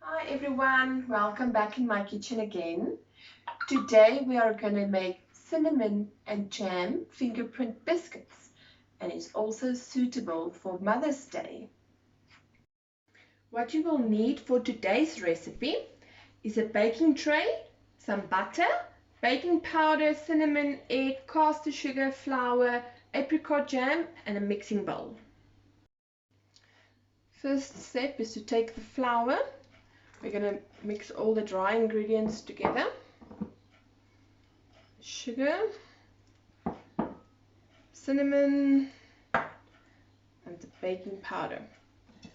Hi everyone, welcome back in my kitchen again. Today we are going to make cinnamon and jam fingerprint biscuits, and it's also suitable for Mother's Day. What you will need for today's recipe is a baking tray, some butter, baking powder, cinnamon, egg, caster sugar, flour, apricot jam and a mixing bowl. First step is to take the flour. We're going to mix all the dry ingredients together. Sugar, cinnamon, and the baking powder.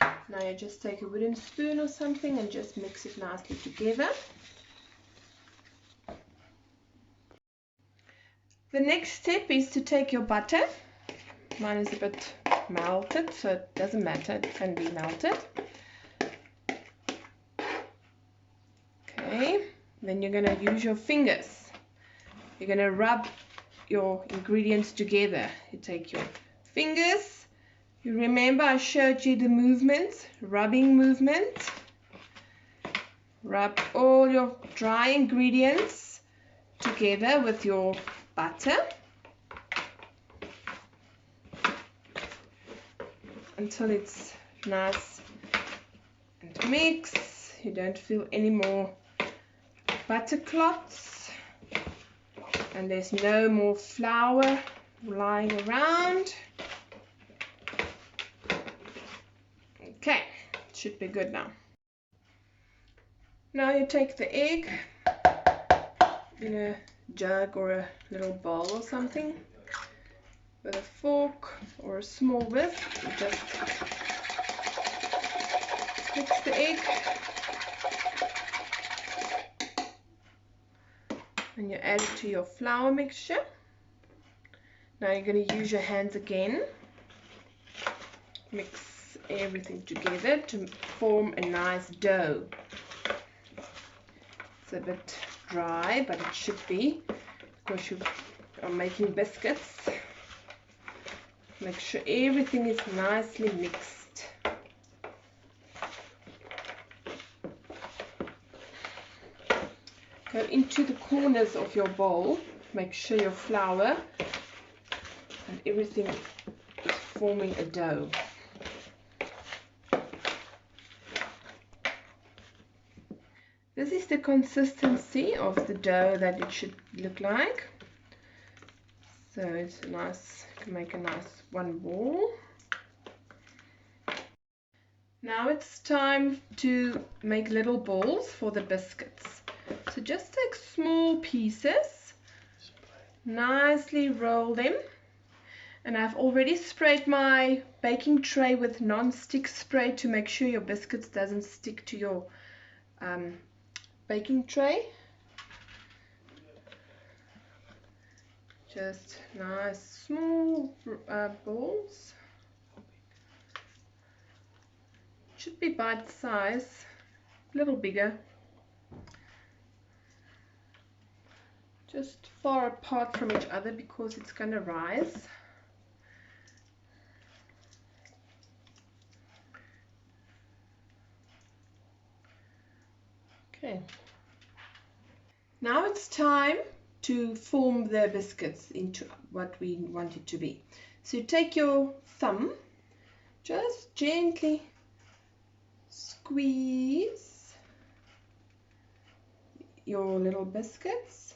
Now you just take a wooden spoon or something and just mix it nicely together. The next step is to take your butter. Mine is a bit melted, so it doesn't matter, it can be melted. Okay, then you're going to use your fingers. You're going to rub your ingredients together. You take your fingers. You remember I showed you the movements, rubbing movement. Rub all your dry ingredients together with your butter until it's nice and mixed. You don't feel any more butter clots, and there's no more flour lying around. Okay, should be good now. Now you take the egg in a jug or a little bowl or something with a fork or a small whisk. You just mix the egg and you add it to your flour mixture. Now you're going to use your hands again. Mix everything together to form a nice dough. It's a bit dry, but it should be because you are making biscuits. Make sure everything is nicely mixed. Go into the corners of your bowl. Make sure your flour and everything is forming a dough. This is the consistency of the dough that it should look like. So it's nice, you can make a nice one ball. Now it's time to make little balls for the biscuits. So just take small pieces, nicely roll them. And I've already sprayed my baking tray with non-stick spray to make sure your biscuits doesn't stick to your baking tray. Just nice small balls. Should be bite size, a little bigger. Just far apart from each other because it's going to rise. Okay. Now it's time to form the biscuits into what we want it to be. So you take your thumb, just gently squeeze your little biscuits.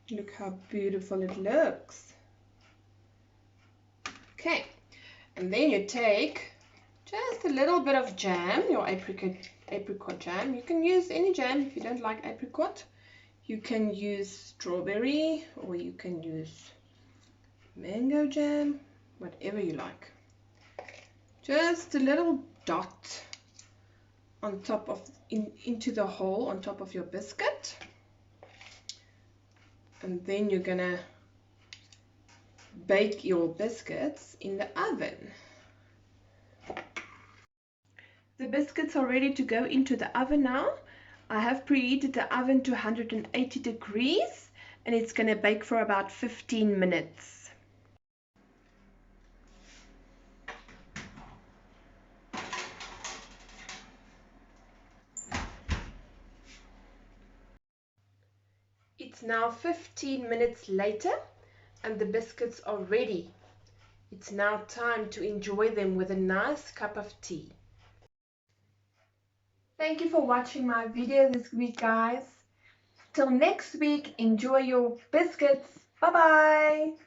Look how beautiful it looks. Okay, and then you take just a little bit of jam, your apricot jam. You can use any jam if you don't like apricot. You can use strawberry or you can use mango jam, whatever you like. Just a little dot on top of, into the hole on top of your biscuit. And then you're gonna bake your biscuits in the oven. The biscuits are ready to go into the oven now. I have preheated the oven to 180 degrees and it's going to bake for about 15 minutes. It's now 15 minutes later and the biscuits are ready. It's now time to enjoy them with a nice cup of tea. Thank you for watching my video this week, guys. Till next week, enjoy your biscuits. Bye bye.